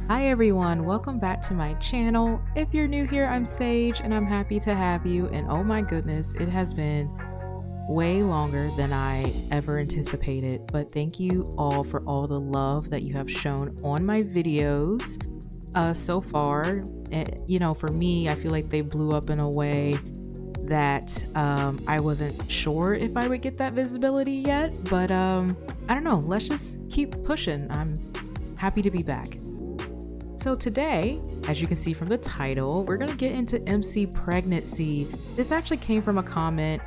Hi everyone, welcome back to my channel. If you're new here, I'm Sage and I'm happy to have you. And oh my goodness, it has been way longer than I ever anticipated. But thank you all for all the love that you have shown on my videos so far. For me, I feel like they blew up in a way that I wasn't sure if I would get that visibility yet. But I don't know, let's just keep pushing. I'm happy to be back. So today, as you can see from the title, we're going to get into MC pregnancy. This actually came from a comment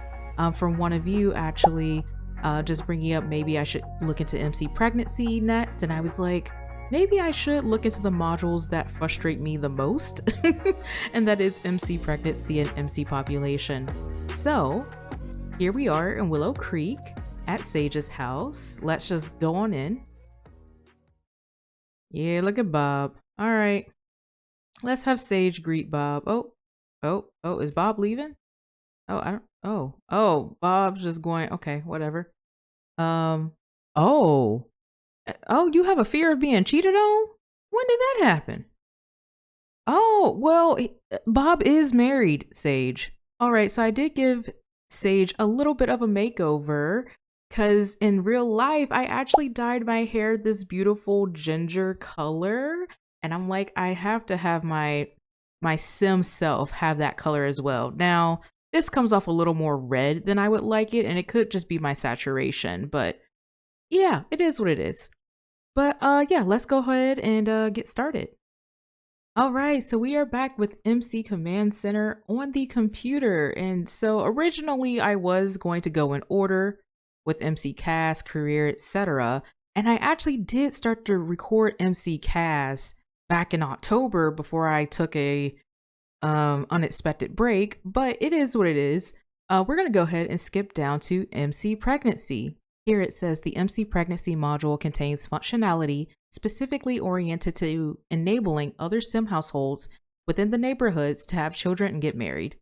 from one of you actually just bringing up maybe I should look into MC pregnancy next. And I was like, maybe I should look into the modules that frustrate me the most. And that is MC pregnancy and MC population. So here we are in Willow Creek at Sage's house. Let's just go on in. Yeah, look at Bob. All right, let's have Sage greet Bob. Oh, is Bob leaving? Bob's just going, okay, whatever. Oh, you have a fear of being cheated on? When did that happen? Oh, well, Bob is married, Sage. All right, so I did give Sage a little bit of a makeover because in real life, I actually dyed my hair this beautiful ginger color. And I'm like, I have to have my sim self have that color as well. Now, this comes off a little more red than I would like it, and it could just be my saturation, but yeah, it is what it is. But yeah, let's go ahead and get started. All right, so we are back with MC Command Center on the computer. And so originally I was going to go in order with MC Cast, Career, etc. And I actually did start to record MC Cast back in October before I took a unexpected break, but it is what it is. We're going to go ahead and skip down to MC Pregnancy. Here it says the MC Pregnancy module contains functionality specifically oriented to enabling other sim households within the neighborhoods to have children and get married.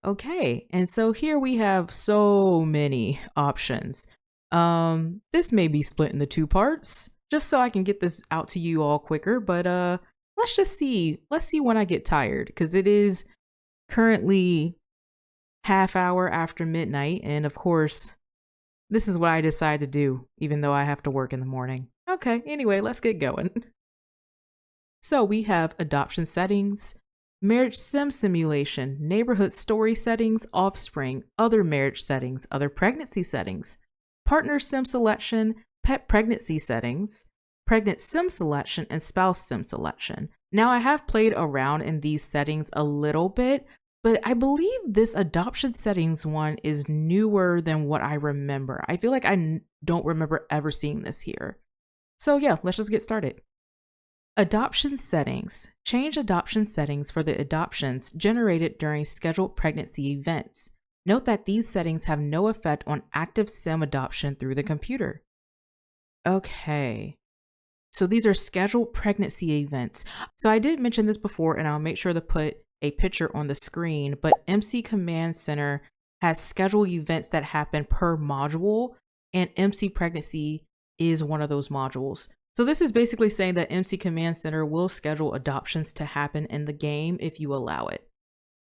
Okay, and so here we have so many options. This may be split into two parts, just so I can get this out to you all quicker, but let's just see. Let's see when I get tired, because it is currently half hour after midnight, and of course, this is what I decide to do, even though I have to work in the morning. Okay, anyway, let's get going. So we have adoption settings, marriage sim simulation, neighborhood story settings, offspring, other marriage settings, other pregnancy settings, partner sim selection, pet pregnancy settings, pregnant sim selection, and spouse sim selection. Now I have played around in these settings a little bit, but I believe this adoption settings one is newer than what I remember. I feel like I don't remember ever seeing this here. So yeah, let's just get started. Adoption settings. Change adoption settings for the adoptions generated during scheduled pregnancy events. Note that these settings have no effect on active sim adoption through the computer. Okay. So these are scheduled pregnancy events. So I did mention this before, and I'll make sure to put a picture on the screen, but MC Command Center has scheduled events that happen per module, and MC Pregnancy is one of those modules. So this is basically saying that MC Command Center will schedule adoptions to happen in the game if you allow it.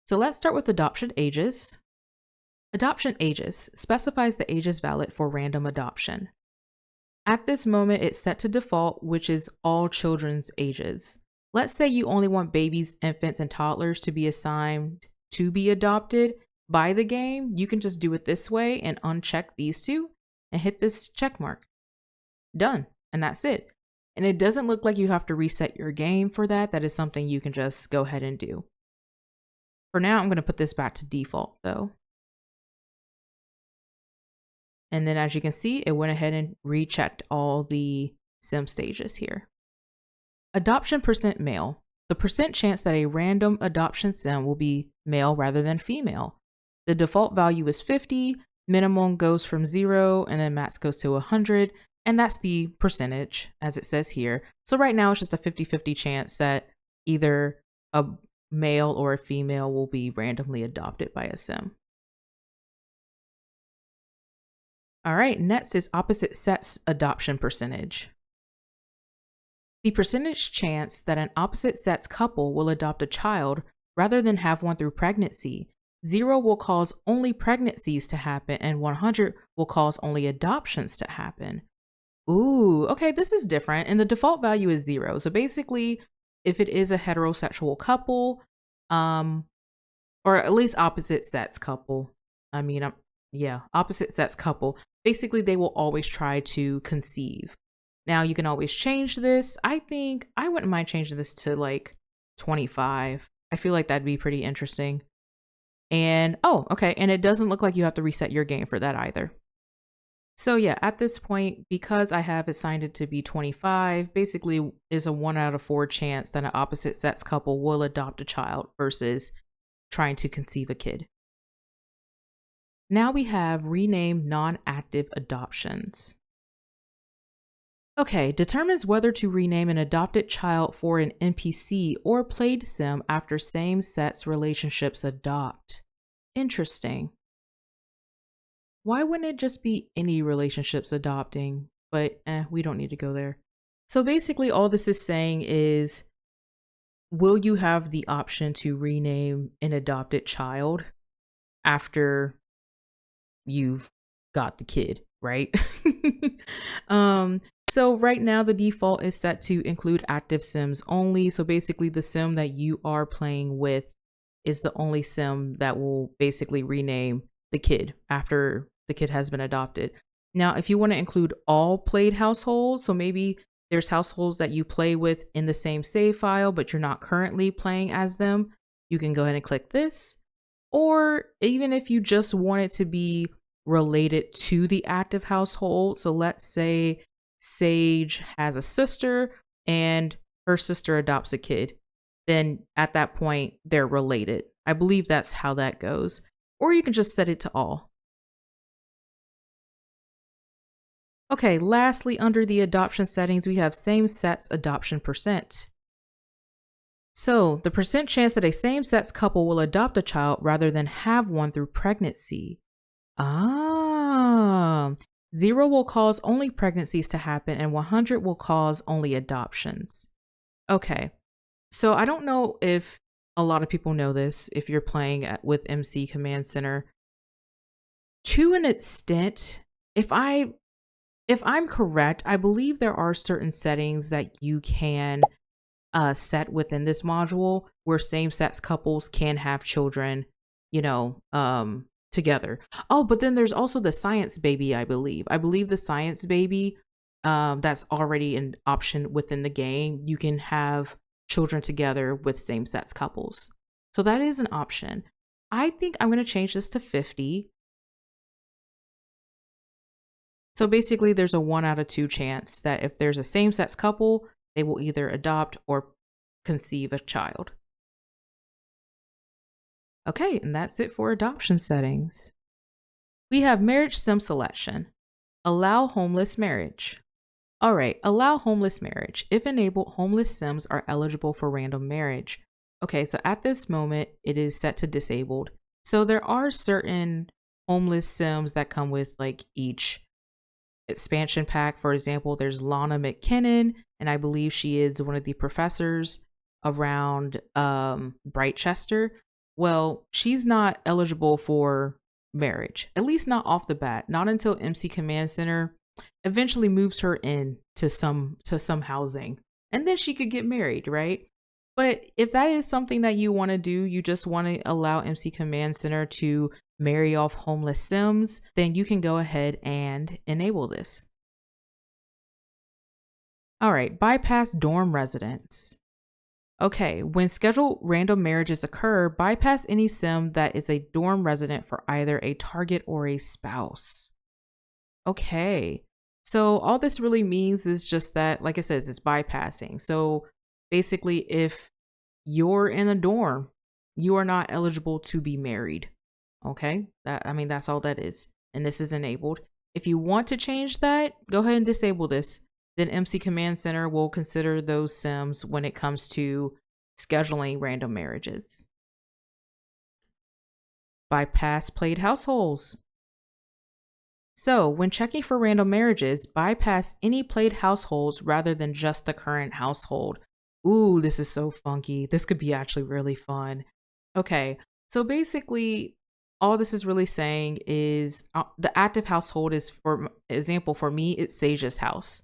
So let's start with adoption ages. Adoption ages specifies the ages valid for random adoption. At this moment, it's set to default, which is all children's ages. Let's say you only want babies, infants, and toddlers to be assigned to be adopted by the game. You can just do it this way and uncheck these two and hit this check mark. Done. And that's it. And it doesn't look like you have to reset your game for that. That is something you can just go ahead and do. For now, I'm going to put this back to default though. And then as you can see, it went ahead and rechecked all the sim stages here. Adoption percent male. The percent chance that a random adoption sim will be male rather than female. The default value is 50, minimum goes from 0, and then max goes to 100. And that's the percentage, as it says here. So right now, it's just a 50-50 chance that either a male or a female will be randomly adopted by a sim. All right, next is opposite sex adoption percentage. The percentage chance that an opposite sex couple will adopt a child rather than have one through pregnancy. 0 will cause only pregnancies to happen, and 100 will cause only adoptions to happen. Ooh, okay, this is different. And the default value is 0. So basically, if it is a heterosexual couple, or at least opposite sex couple, opposite sex couple, basically they will always try to conceive. Now you can always change this. I think I wouldn't mind changing this to like 25. I feel like that'd be pretty interesting. And okay, and it doesn't look like you have to reset your game for that either. So yeah, at this point, because I have assigned it to be 25, basically is a 1 out of 4 chance that an opposite sex couple will adopt a child versus trying to conceive a kid. Now we have rename non-active adoptions. Okay, determines whether to rename an adopted child for an NPC or played sim after same-sex relationships adopt. Interesting. Why wouldn't it just be any relationships adopting? But we don't need to go there. So basically all this is saying is, will you have the option to rename an adopted child after you've got the kid, right? So right now the default is set to include active sims only. So basically the sim that you are playing with is the only sim that will basically rename the kid after the kid has been adopted. Now, if you want to include all played households, so maybe there's households that you play with in the same save file, but you're not currently playing as them, you can go ahead and click this. Or even if you just want it to be related to the active household. So let's say Sage has a sister and her sister adopts a kid. Then at that point, they're related. I believe that's how that goes. Or you can just set it to all. Okay, lastly, under the adoption settings, we have same-sex adoption percent. So the percent chance that a same-sex couple will adopt a child rather than have one through pregnancy. 0 will cause only pregnancies to happen and 100 will cause only adoptions. Okay, so I don't know if a lot of people know this if you're playing with MC Command Center. To an extent, if I'm correct, I believe there are certain settings that you can set within this module where same-sex couples can have children, together. Oh, but then there's also the science baby, I believe. I believe the science baby, that's already an option within the game. You can have children together with same-sex couples. So that is an option. I think I'm going to change this to 50. So basically there's a 1 out of 2 chance that if there's a same-sex couple, they will either adopt or conceive a child. Okay, and that's it for adoption settings. We have marriage sim selection. Allow homeless marriage. All right, allow homeless marriage. If enabled, homeless sims are eligible for random marriage. Okay, so at this moment, it is set to disabled. So there are certain homeless sims that come with like each expansion pack. For example, there's Lana McKinnon, and I believe she is one of the professors around Brightchester. Well, she's not eligible for marriage, at least not off the bat, not until MC Command Center eventually moves her in to some housing, and then she could get married, right? But if that is something that you want to do, you just want to allow MC Command Center to marry off homeless sims, then you can go ahead and enable this. All right, bypass dorm residents. Okay, when scheduled random marriages occur, bypass any sim that is a dorm resident for either a target or a spouse. Okay, so all this really means is just that, like it says, it's bypassing. So basically, if you're in a dorm, you are not eligible to be married. Okay, that's all that is. And this is enabled. If you want to change that, go ahead and disable this. Then MC Command Center will consider those sims when it comes to scheduling random marriages. Bypass played households. So, when checking for random marriages, bypass any played households rather than just the current household. Ooh, this is so funky. This could be actually really fun. Okay, so basically, all this is really saying is the active household is, for example, for me, it's Sage's house.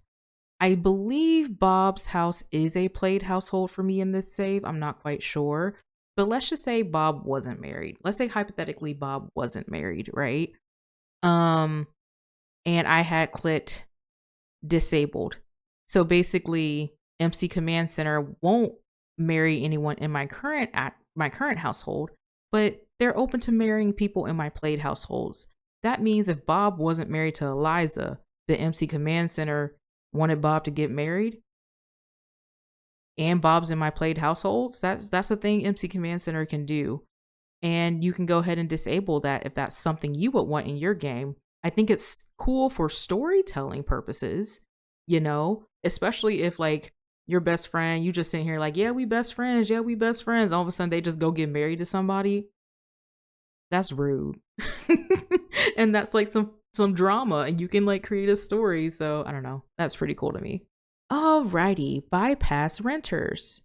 I believe Bob's house is a played household for me in this save. I'm not quite sure. But let's just say Bob wasn't married. Let's say hypothetically Bob wasn't married, right? Um, and I had clicked disabled. So basically, MC Command Center won't marry anyone in my current household, but they're open to marrying people in my played households. That means if Bob wasn't married to Eliza, the MC Command Center wanted Bob to get married, and Bob's in my played households. That's a thing MC Command Center can do. And you can go ahead and disable that if that's something you would want in your game. I think it's cool for storytelling purposes, especially if like your best friend, you just sitting here like, yeah, we best friends. Yeah, we best friends. All of a sudden they just go get married to somebody. That's rude. And that's like some drama, and you can like create a story. So I don't know. That's pretty cool to me. Alrighty, bypass renters.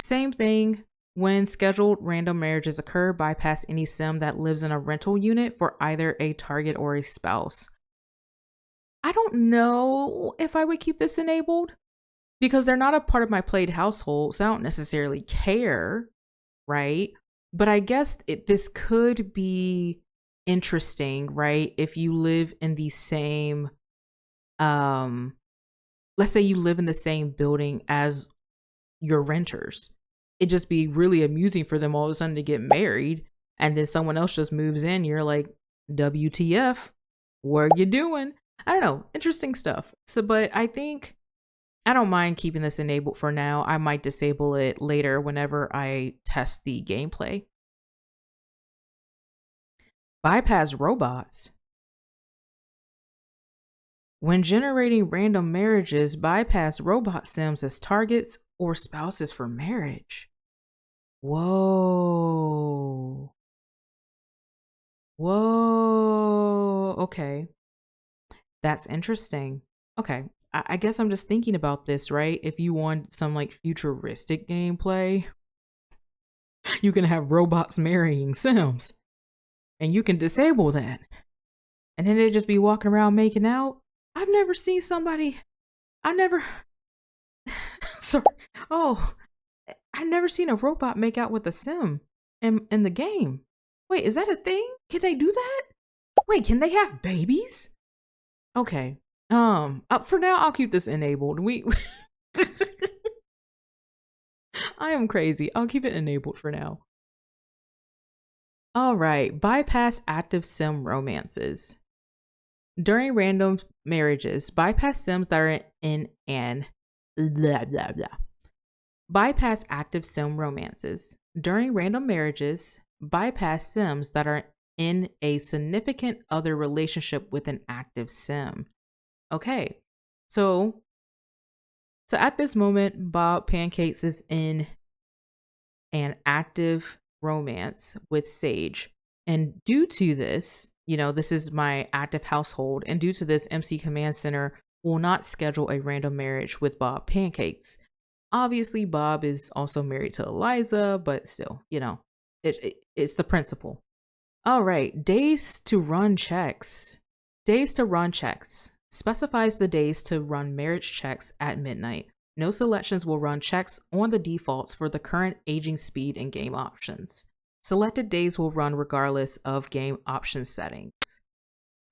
Same thing. When scheduled random marriages occur, bypass any sim that lives in a rental unit for either a target or a spouse. I don't know if I would keep this enabled because they're not a part of my played household, so I don't necessarily care, right? But I guess this could be interesting, right? If you live in the same, let's say you live in the same building as your renters. It'd just be really amusing for them all of a sudden to get married, and then someone else just moves in. You're like, WTF, what are you doing? I don't know. Interesting stuff. So, but I think I don't mind keeping this enabled for now. I might disable it later whenever I test the gameplay. Bypass robots. When generating random marriages, bypass robot sims as targets or spouses for marriage. Whoa. Whoa. Okay. That's interesting. Okay. I guess I'm just thinking about this, right? If you want some like futuristic gameplay, you can have robots marrying Sims. And you can disable that. And then they just be walking around making out. I've never seen somebody. I never. Sorry. Oh, I've never seen a robot make out with a sim in the game. Wait, is that a thing? Can they do that? Wait, can they have babies? Okay. For now, I'll keep this enabled. I am crazy. I'll keep it enabled for now. All right. Bypass active sim romances. During random marriages, bypass sims that are in an blah blah blah. Bypass active sim romances. During random marriages, bypass sims that are in a significant other relationship with an active sim. Okay, so at this moment, Bob Pancakes is in an active romance with Sage. And due to this, this is my active household. And due to this, MC Command Center will not schedule a random marriage with Bob Pancakes. Obviously, Bob is also married to Eliza, but still, it's the principle. All right, days to run checks. Days to run checks specifies the days to run marriage checks at midnight. No selections will run checks on the defaults for the current aging speed and game options. Selected days will run regardless of game option settings.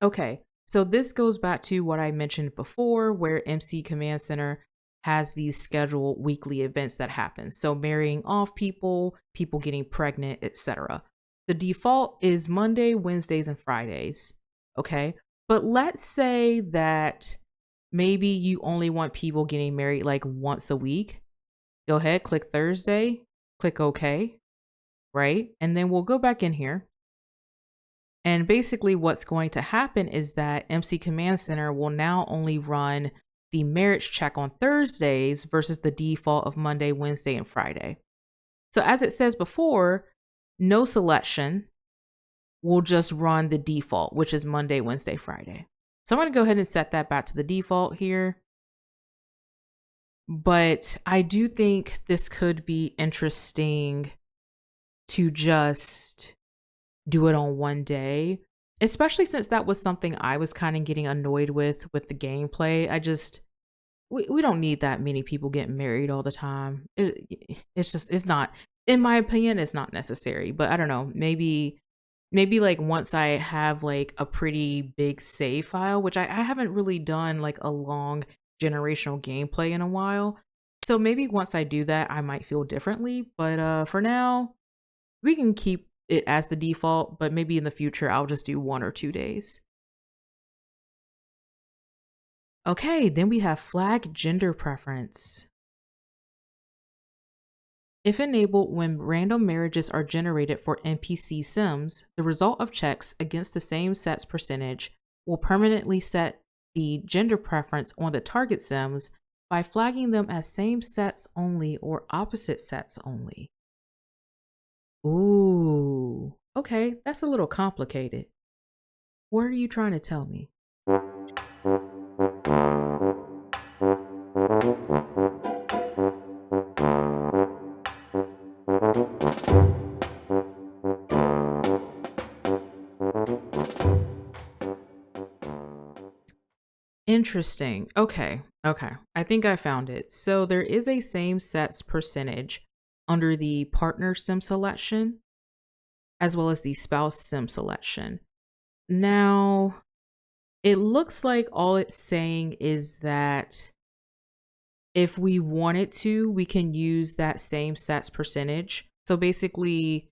Okay, so this goes back to what I mentioned before, where MC Command Center has these scheduled weekly events that happen. So marrying off people, people getting pregnant, etc. The default is Monday, Wednesdays, and Fridays. Okay, but let's say that maybe you only want people getting married like once a week. Go ahead, click Thursday, click OK, right? And then we'll go back in here. And basically what's going to happen is that MC Command Center will now only run the marriage check on Thursdays versus the default of Monday, Wednesday, and Friday. So as it says before, no selection will just run the default, which is Monday, Wednesday, Friday. So I'm going to go ahead and set that back to the default here. But I do think this could be interesting to just do it on one day, especially since that was something I was kind of getting annoyed with the gameplay. We don't need that many people getting married all the time. It's not, in my opinion, it's not necessary. But I don't know, maybe like once I have like a pretty big save file, which I haven't really done like a long generational gameplay in a while. So maybe once I do that, I might feel differently. But for now, we can keep it as the default, but maybe in the future, I'll just do 1 or 2 days. Okay, then we have flag gender preference. If enabled when random marriages are generated for NPC sims, the result of checks against the same sex percentage will permanently set the gender preference on the target sims by flagging them as same sex only or opposite sex only. Ooh, okay, that's a little complicated. What are you trying to tell me? Interesting. Okay. I think I found it. So there is a same sex percentage under the partner sim selection, as well as the spouse sim selection. Now, it looks like all it's saying is that if we wanted to, we can use that same sex percentage. So basically,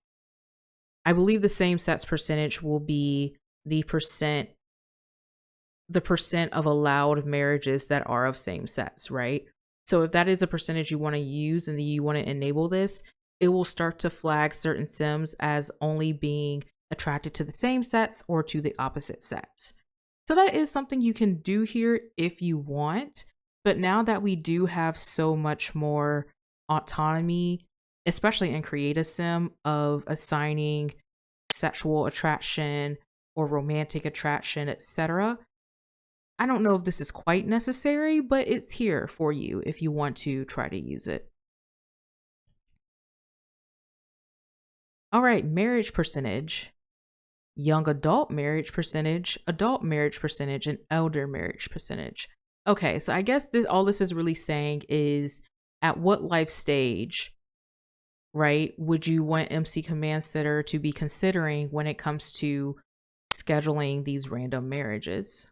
I believe the same sex percentage will be the percent of allowed marriages that are of same sex, right? So if that is a percentage you want to use and you want to enable this, it will start to flag certain sims as only being attracted to the same sex or to the opposite sex. So that is something you can do here if you want. But now that we do have so much more autonomy, especially in Create a Sim, of assigning sexual attraction or romantic attraction, etc., I don't know if this is quite necessary, but it's here for you if you want to try to use it. All right, marriage percentage. Young adult marriage percentage, adult marriage percentage, and elder marriage percentage. Okay, so I guess all this is really saying is at what life stage, right, would you want MC Command Center to be considering when it comes to scheduling these random marriages?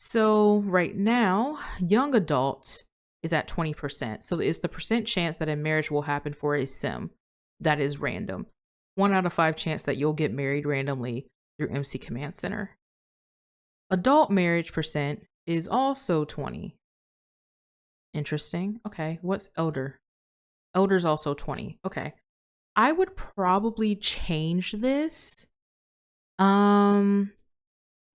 So right now, young adult is at 20%. So it's the percent chance that a marriage will happen for a sim that is random. 1 out of 5 chance that you'll get married randomly through MC Command Center. Adult marriage percent is also 20. Interesting. Okay, what's elder? Elder's also 20. Okay. I would probably change this.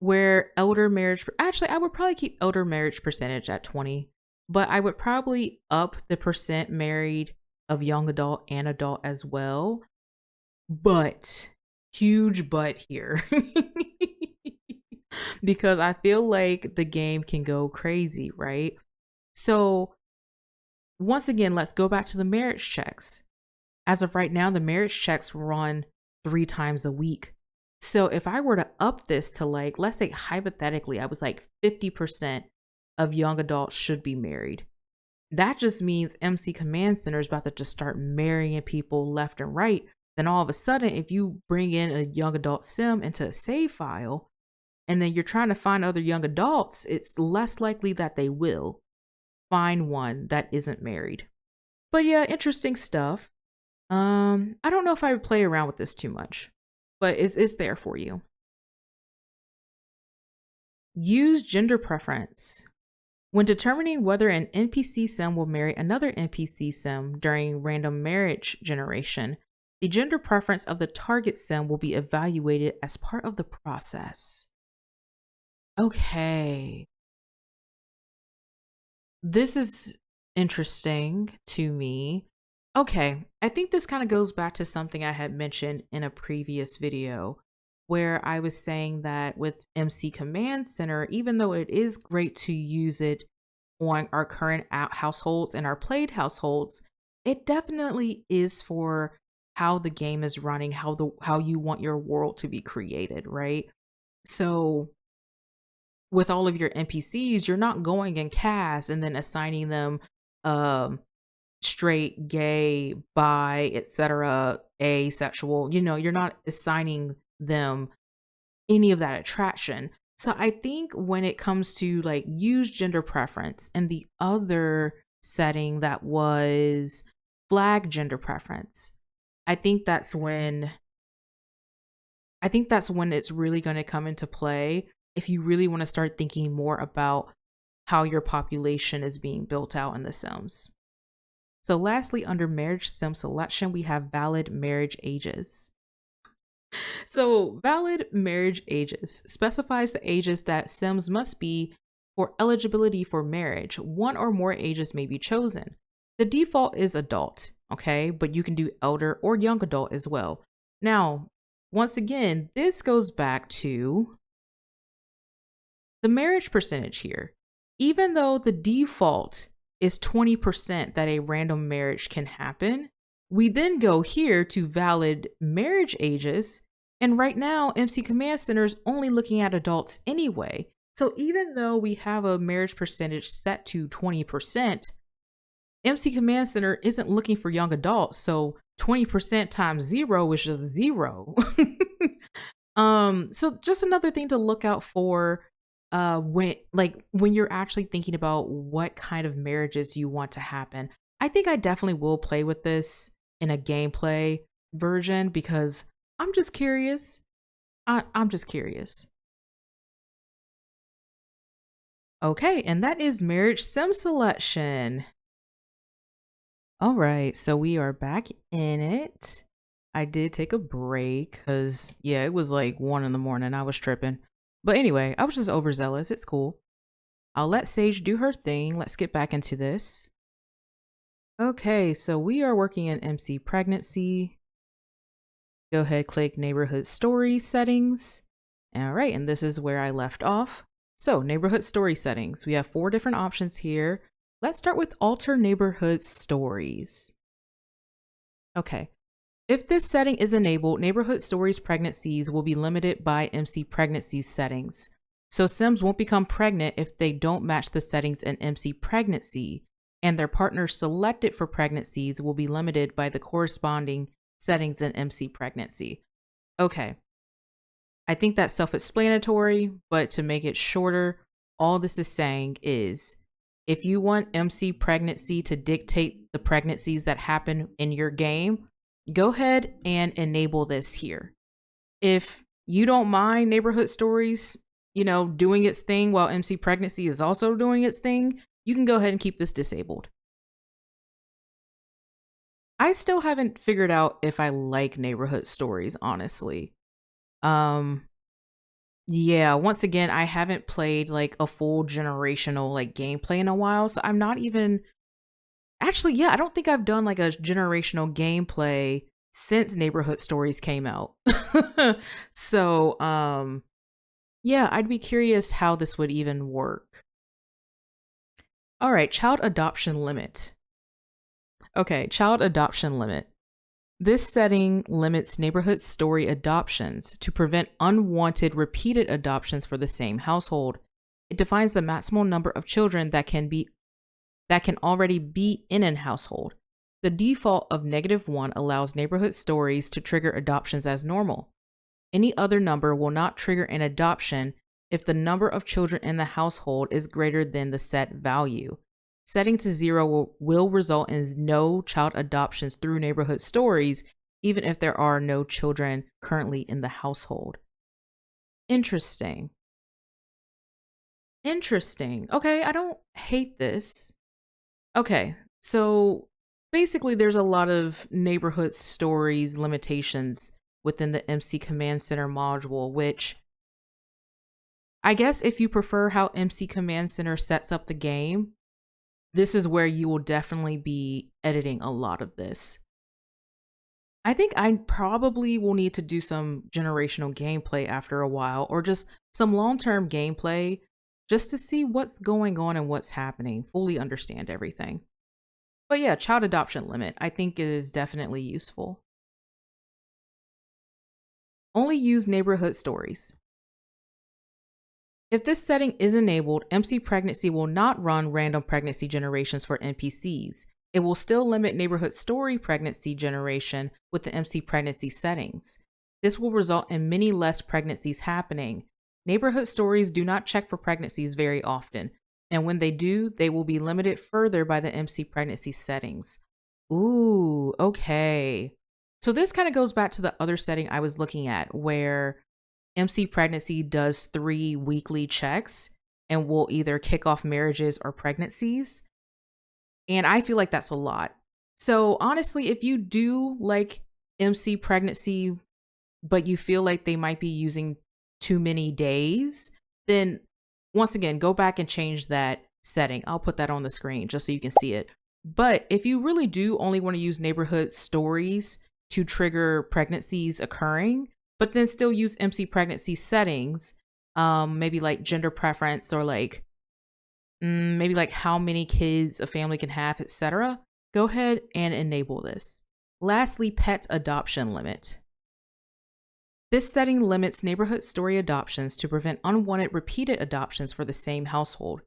Where elder marriage, actually, I would probably keep elder marriage percentage at 20, but I would probably up the percent married of young adult and adult as well. But, huge but here. Because I feel like the game can go crazy, right? So, once again, let's go back to the marriage checks. As of right now, the marriage checks run 3 times a week. So if I were to up this to like, let's say hypothetically, I was like 50% of young adults should be married. That just means MC Command Center is about to just start marrying people left and right. Then all of a sudden, if you bring in a young adult sim into a save file, and then you're trying to find other young adults, it's less likely that they will find one that isn't married. But yeah, interesting stuff. I don't know if I would play around with this too much, but it's there for you. Use gender preference. When determining whether an NPC sim will marry another NPC sim during random marriage generation, the gender preference of the target sim will be evaluated as part of the process. Okay. This is interesting to me. Okay, I think this kind of goes back to something I had mentioned in a previous video. where I was saying that with MC Command Center, even though it is great to use it on our current households and our played households, it definitely is for how the game is running, how you want your world to be created, right? So with all of your NPCs, you're not going in cast and then assigning them um straight, gay, bi, etc., asexual. You're not assigning them any of that attraction. So I think when it comes to like use gender preference and the other setting that was flag gender preference, I think that's when it's really going to come into play if you really want to start thinking more about how your population is being built out in the Sims. So lastly, under marriage sim selection, we have valid marriage ages. So valid marriage ages specifies the ages that Sims must be for eligibility for marriage. One or more ages may be chosen. The default is adult, okay? But you can do elder or young adult as well. Now, once again, this goes back to the marriage percentage here. Even though the default is 20% that a random marriage can happen, we then go here to valid marriage ages. And right now, MC Command Center is only looking at adults anyway. So even though we have a marriage percentage set to 20%, MC Command Center isn't looking for young adults. So 20% times 0 is just 0. So just another thing to look out for when you're actually thinking about what kind of marriages you want to happen. I think I definitely will play with this in a gameplay version because I'm just curious. I'm just curious. Okay, and that is marriage sim selection. All right, so we are back in it. I did take a break because, yeah, it was like 1 in the morning. I was tripping. But anyway, I was just overzealous. It's cool. I'll let Sage do her thing. Let's get back into this. Okay, so we are working in MC pregnancy. Go ahead, click neighborhood story settings. All right, and this is where I left off. So neighborhood story settings. We have 4 different options here. Let's start with alter neighborhood stories. Okay. If this setting is enabled, neighborhood stories pregnancies will be limited by MC pregnancies settings. So Sims won't become pregnant if they don't match the settings in MC pregnancy, and their partners selected for pregnancies will be limited by the corresponding settings in MC pregnancy. Okay. I think that's self-explanatory, but to make it shorter, all this is saying is if you want MC pregnancy to dictate the pregnancies that happen in your game, go ahead and enable this here. If you don't mind neighborhood stories, doing its thing while MC pregnancy is also doing its thing, you can go ahead and keep this disabled. I still haven't figured out if I like neighborhood stories, honestly. Yeah, once again, I haven't played like a full generational like gameplay in a while, so I'm not even actually, yeah, I don't think I've done like a generational gameplay since Neighborhood Stories came out. So, yeah, I'd be curious how this would even work. All right, child adoption limit. Okay, child adoption limit. This setting limits neighborhood story adoptions to prevent unwanted repeated adoptions for the same household. It defines the maximal number of children that can already be in an household. The default of -1 allows neighborhood stories to trigger adoptions as normal. Any other number will not trigger an adoption if the number of children in the household is greater than the set value. Setting to 0 will result in no child adoptions through neighborhood stories, even if there are no children currently in the household. Interesting. Okay, I don't hate this. Okay, so basically there's a lot of neighborhood stories limitations within the MC Command Center module, which I guess if you prefer how MC Command Center sets up the game, this is where you will definitely be editing a lot of this. I think I probably will need to do some generational gameplay after a while, or just some long-term gameplay just to see what's going on and what's happening, fully understand everything. But yeah, child adoption limit, I think is definitely useful. Only use neighborhood stories. If this setting is enabled, MC Pregnancy will not run random pregnancy generations for NPCs. It will still limit neighborhood story pregnancy generation with the MC Pregnancy settings. This will result in many less pregnancies happening. Neighborhood stories do not check for pregnancies very often, and when they do, they will be limited further by the MC Pregnancy settings. Ooh, okay. So this kind of goes back to the other setting I was looking at where MC Pregnancy does 3 weekly checks and will either kick off marriages or pregnancies. And I feel like that's a lot. So honestly, if you do like MC Pregnancy, but you feel like they might be using too many days, then once again, go back and change that setting. I'll put that on the screen just so you can see it. But if you really do only want to use neighborhood stories to trigger pregnancies occurring, but then still use MC Pregnancy settings, maybe like gender preference or like maybe like how many kids a family can have, etc., go ahead and enable this. Lastly, pet adoption limit. This setting limits neighborhood story adoptions to prevent unwanted repeated adoptions for the same household.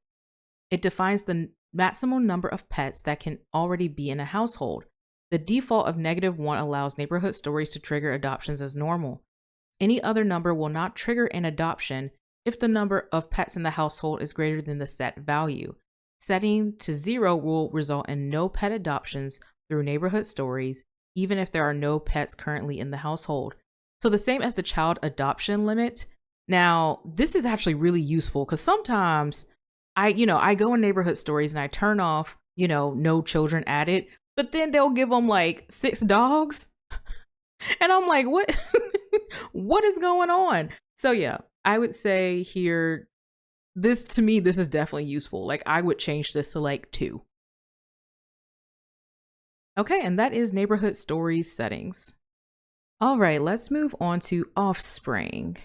It defines the maximum number of pets that can already be in a household. The default of -1 allows neighborhood stories to trigger adoptions as normal. Any other number will not trigger an adoption if the number of pets in the household is greater than the set value. Setting to 0 will result in no pet adoptions through neighborhood stories, even if there are no pets currently in the household. So the same as the child adoption limit. Now, this is actually really useful because sometimes I go in neighborhood stories and I turn off, no children added, but then they'll give them like 6 dogs. And I'm like, what? What is going on? So yeah, I would say here, this is definitely useful. Like I would change this to like 2. Okay, and that is neighborhood stories settings. All right, let's move on to Offspring.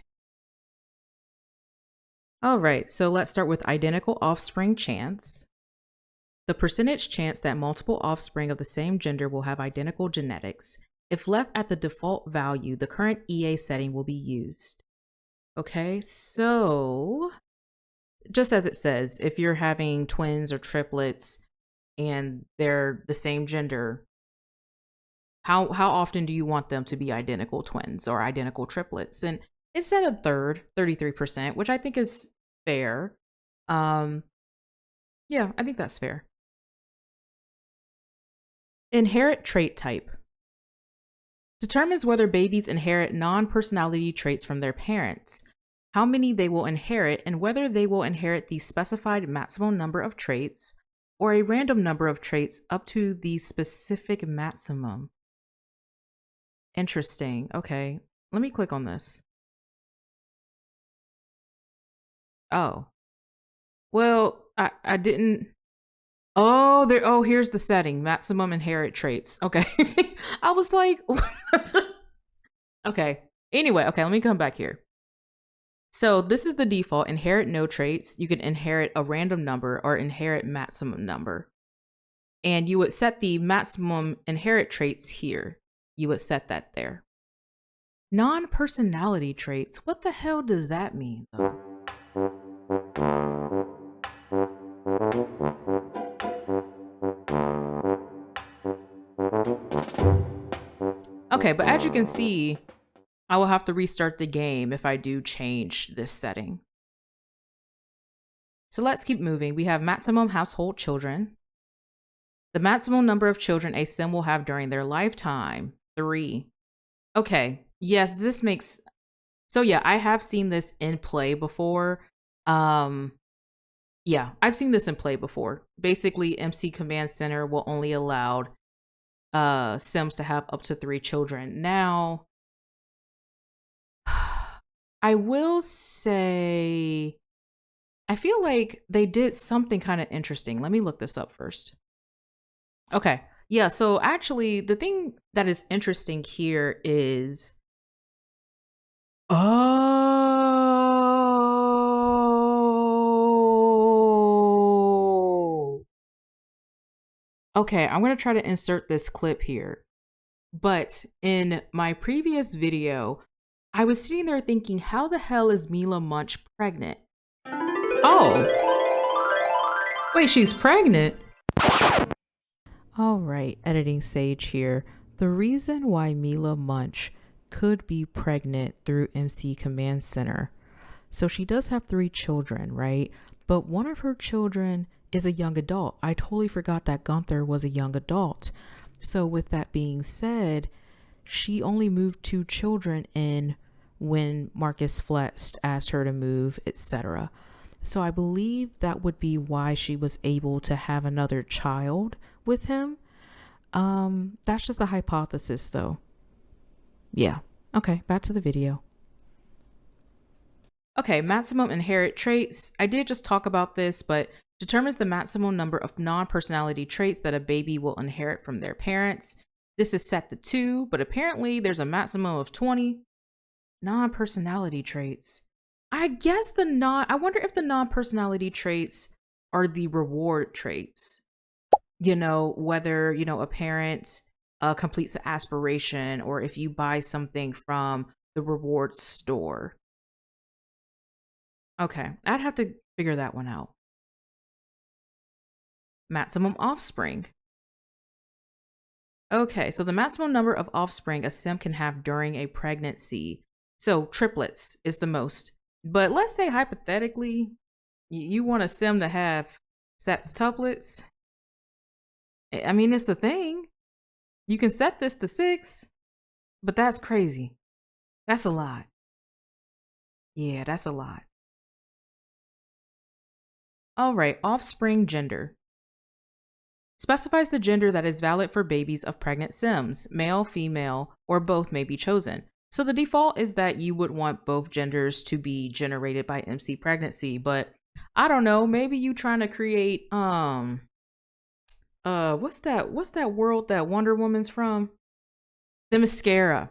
All right, so let's start with identical offspring chance. The percentage chance that multiple offspring of the same gender will have identical genetics. If left at the default value, the current EA setting will be used. Okay, so just as it says, if you're having twins or triplets and they're the same gender, how often do you want them to be identical twins or identical triplets? And it's at a third, 33%, which I think is fair. Yeah, I think that's fair. Inherit trait type. Determines whether babies inherit non-personality traits from their parents, how many they will inherit, and whether they will inherit the specified maximum number of traits or a random number of traits up to the specific maximum. Interesting. Okay, let me click on this. Oh. Well, I didn't. Oh, there. Oh, here's the setting: maximum inherit traits. Okay, I was like, okay. Anyway, okay. Let me come back here. So this is the default: inherit no traits. You can inherit a random number or inherit maximum number, and you would set the maximum inherit traits here. You would set that there. Non-personality traits. What the hell does that mean, though? Okay, but as you can see, I will have to restart the game if I do change this setting. So let's keep moving. We have maximum household children. The maximum number of children a sim will have during their lifetime, 3. Okay, yes, this makes... So yeah, I have seen this in play before. Yeah, I've seen this in play before. Basically, MC Command Center will only allow sims to have up to 3 children. Now, I will say, I feel like they did something kind of interesting. Let me look this up first. Okay, Yeah, so actually, the thing that is interesting here is. Oh. Okay, I'm going to try to insert this clip here. But in my previous video, I was sitting there thinking, how the hell is Mila Munch pregnant? Oh, wait, she's pregnant? All right, editing Sage here. The reason why Mila Munch could be pregnant through MC Command Center. So she does have 3 children, right? But one of her children is a young adult. I totally forgot that Gunther was a young adult. So with that being said, she only moved 2 children in when Marcus Flest asked her to move, etc. So I believe that would be why she was able to have another child with him. That's just a hypothesis though. Yeah. Okay, back to the video. Okay, maximum inherit traits. I did just talk about this, but determines the maximum number of non-personality traits that a baby will inherit from their parents. This is set to 2, but apparently there's a maximum of 20 non-personality traits. I wonder if the non-personality traits are the reward traits. You know, whether, a parent completes an aspiration or if you buy something from the rewards store. Okay, I'd have to figure that one out. Maximum offspring. Okay, so the maximum number of offspring a sim can have during a pregnancy. So triplets is the most. But let's say hypothetically, you want a sim to have sextuplets. I mean, it's the thing. You can set this to 6, but that's crazy. That's a lot. Yeah, that's a lot. All right, offspring gender. Specifies the gender that is valid for babies of pregnant sims. Male, female, or both may be chosen. So the default is that you would want both genders to be generated by MC pregnancy, but I don't know, maybe you trying to create what's that world that Wonder Woman's from? Themyscira.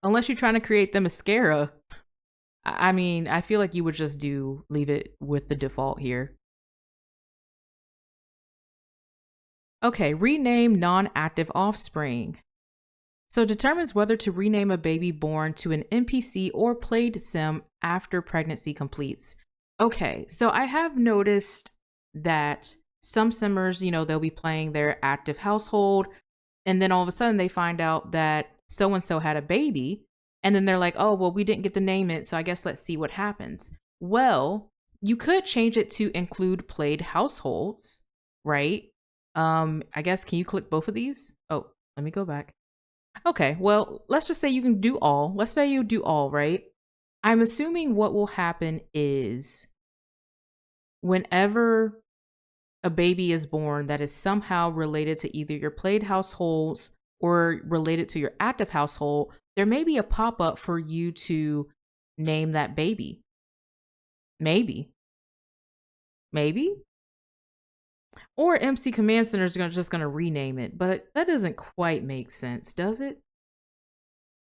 Unless you're trying to create Themyscira, I mean, I feel like you would just leave it with the default here. Okay, rename non-active offspring. So determines whether to rename a baby born to an NPC or played sim after pregnancy completes. Okay, so I have noticed that some simmers, they'll be playing their active household, and then all of a sudden they find out that so-and-so had a baby, and then they're like, oh, well, we didn't get to name it, so I guess let's see what happens. Well, you could change it to include played households, right? I guess, can you click both of these? Oh, let me go back. Okay, well, let's just say you can do all. Let's say you do all, right? I'm assuming what will happen is whenever a baby is born that is somehow related to either your played households or related to your active household, there may be a pop-up for you to name that baby. Maybe. Or MC Command Center is just going to rename it, but that doesn't quite make sense, does it?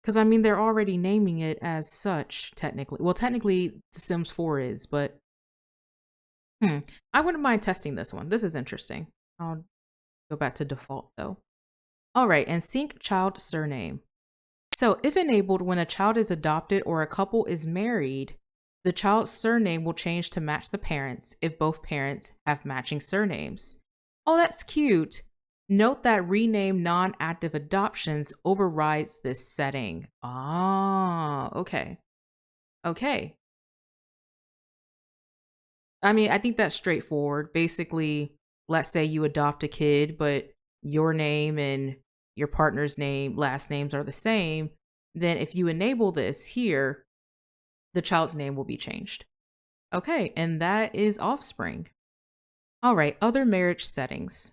Because, I mean, they're already naming it as such, technically. Well, technically, Sims 4 is, but... I wouldn't mind testing this one. This is interesting. I'll go back to default, though. All right, and sync child surname. So, if enabled, when a child is adopted or a couple is married, the child's surname will change to match the parents if both parents have matching surnames. Oh, that's cute. Note that rename non-active adoptions overrides this setting. Ah, okay. Okay. I mean, I think that's straightforward. Basically, let's say you adopt a kid, but your name and your partner's name, last names are the same. Then if you enable this here, the child's name will be changed. Okay, and that is offspring. All right, other marriage settings.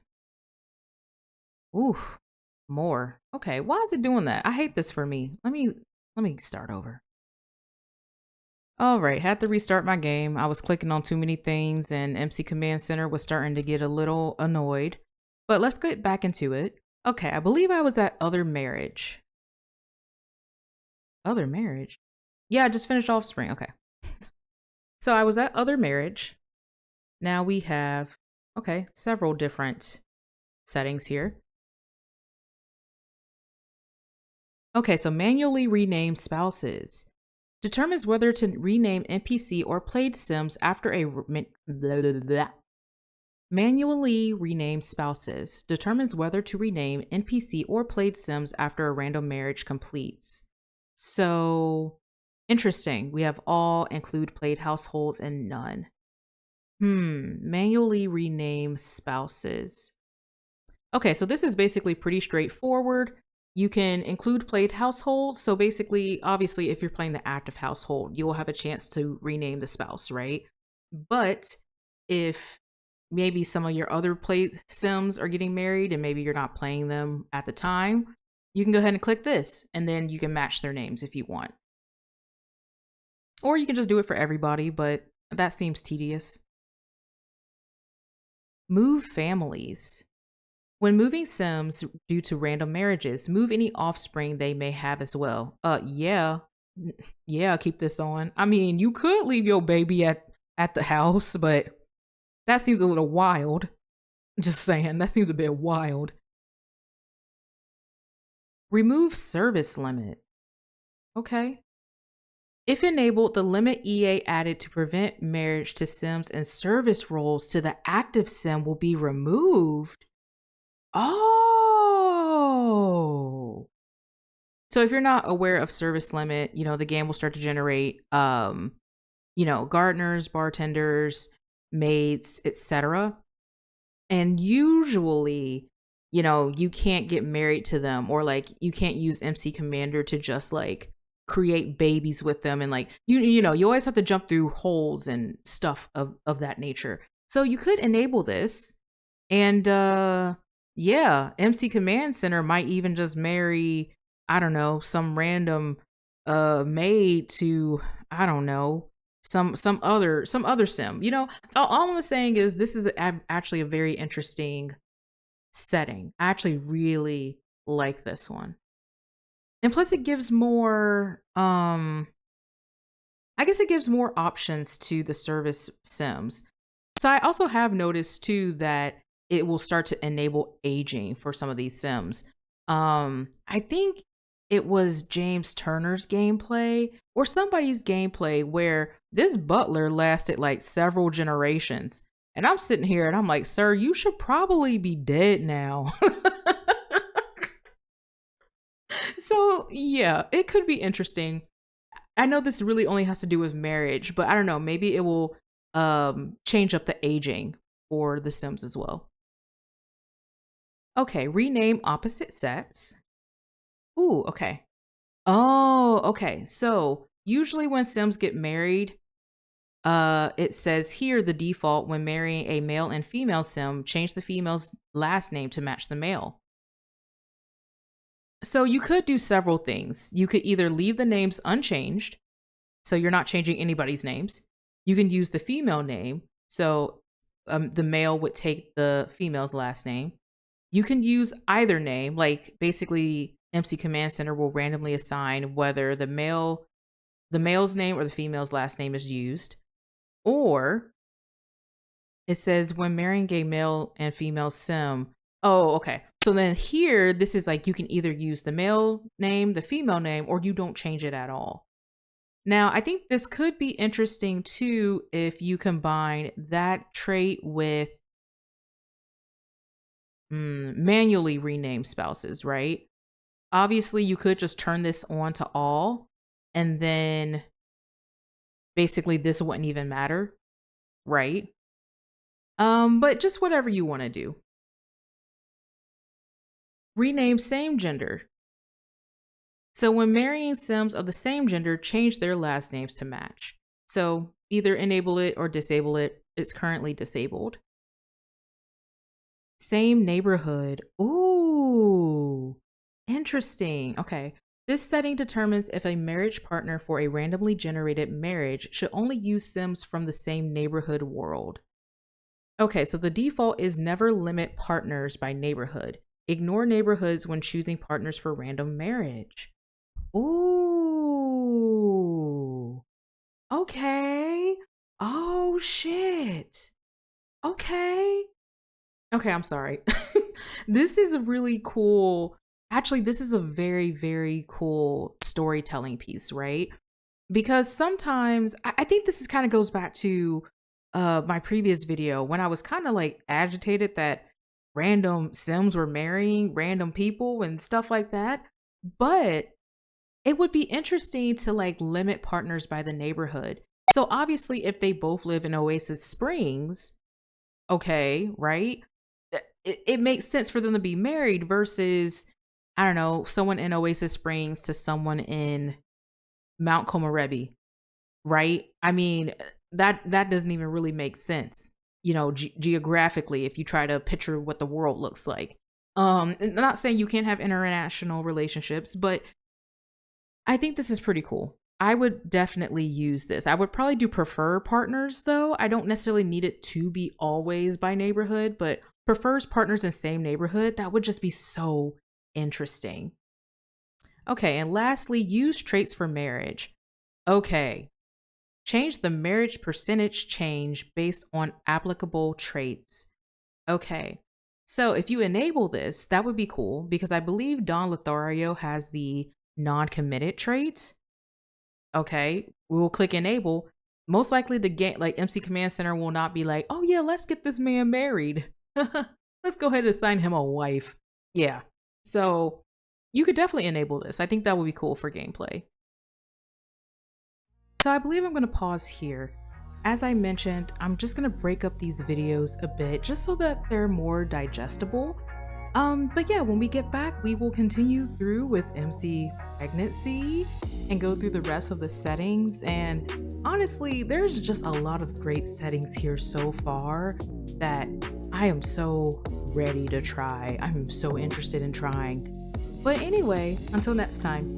Ooh, more. Okay, why is it doing that? I hate this for me. Let me start over. All right, had to restart my game. I was clicking on too many things and MC Command Center was starting to get a little annoyed. But let's get back into it. Okay, I believe I was at other marriage. Other marriage? Yeah, I just finished Offspring. Okay. So I was at other marriage. Now we have, okay, several different settings here. Okay, so manually rename spouses. Determines whether to rename NPC or played Sims after a manually rename spouses. Determines whether to rename NPC or played Sims after a random marriage completes. So interesting. We have all, include, played, households, and none. Manually rename spouses. Okay, so this is basically pretty straightforward. You can include played households. So basically, obviously, if you're playing the active household, you will have a chance to rename the spouse, right? But if maybe some of your other played Sims are getting married and maybe you're not playing them at the time, you can go ahead and click this and then you can match their names if you want. Or you can just do it for everybody, but that seems tedious. Move families. When moving Sims due to random marriages, move any offspring they may have as well. Yeah. Yeah, keep this on. I mean, you could leave your baby at the house, but that seems a little wild. Just saying, that seems a bit wild. Remove service limit. Okay. If enabled, the limit EA added to prevent marriage to Sims and service roles to the active Sim will be removed. Oh. So if you're not aware of service limit, the game will start to generate gardeners, bartenders, maids, etc. And usually, you can't get married to them, or like you can't use MC Commander to just like create babies with them, and like you always have to jump through holes and stuff of that nature. So you could enable this, and yeah, MC Command Center might even just marry, I don't know, some random maid to, I don't know, some other sim. All I'm saying is this is actually a very interesting setting. I actually really like this one. And plus it gives more I guess it gives more options to the service sims. So I also have noticed too that it will start to enable aging for some of these sims. I think it was James Turner's gameplay or somebody's gameplay where this butler lasted like several generations. And I'm sitting here and I'm like, sir, you should probably be dead now. So yeah, it could be interesting. I know this really only has to do with marriage, but I don't know, maybe it will change up the aging for the Sims as well. Okay, rename opposite sex. Ooh, okay. Oh, okay. So usually when Sims get married, it says here the default when marrying a male and female Sim, change the female's last name to match the male. So you could do several things. You could either leave the names unchanged, so you're not changing anybody's names. You can use the female name, so the male would take the female's last name. You can use either name, like basically MC Command Center will randomly assign whether the male's name or the female's last name is used. Or it says when marrying a male and female sim. Oh, okay. So then here, this is like you can either use the male name, the female name, or you don't change it at all. Now, I think this could be interesting too if you combine that trait with manually rename spouses, right? Obviously, you could just turn this on to all, and then basically this wouldn't even matter, right? But just whatever you want to do. Rename same gender. So when marrying Sims of the same gender, change their last names to match. So either enable it or disable it. It's currently disabled. Same neighborhood. Ooh, interesting. Okay. This setting determines if a marriage partner for a randomly generated marriage should only use Sims from the same neighborhood world. Okay, so the default is never limit partners by neighborhood. Ignore neighborhoods when choosing partners for random marriage. Ooh. Okay. Oh shit. Okay. Okay, I'm sorry. This is a really cool, actually, this is a very, very cool storytelling piece, right? Because sometimes I think this is kind of goes back to my previous video when I was kind of like agitated that random Sims were marrying random people and stuff like that. But it would be interesting to like limit partners by the neighborhood. So obviously, if they both live in Oasis Springs, okay, right? It makes sense for them to be married versus, I don't know, someone in Oasis Springs to someone in Mount Komorebi, right? I mean, that doesn't even really make sense, you know, geographically if you try to picture what the world looks like. I'm not saying you can't have international relationships, but I think this is pretty cool. I would definitely use this. I would probably do prefer partners though. I don't necessarily need it to be always by neighborhood, but prefers partners in same neighborhood. That would just be so interesting. Okay, and lastly, use traits for marriage. Okay, change the marriage percentage change based on applicable traits. Okay, so if you enable this, that would be cool because I believe Don Lothario has the non-committed trait. Okay, we will click enable. Most likely the game, like MC Command Center, will not be like, oh yeah, let's get this man married. Let's go ahead and assign him a wife. Yeah, so you could definitely enable this. I think that would be cool for gameplay. So I believe I'm going to pause here. As I mentioned, I'm just going to break up these videos a bit just so that they're more digestible. But yeah, when we get back, we will continue through with MC pregnancy and go through the rest of the settings. And honestly, there's just a lot of great settings here so far that I am so ready to try. I'm so interested in trying. But anyway, until next time.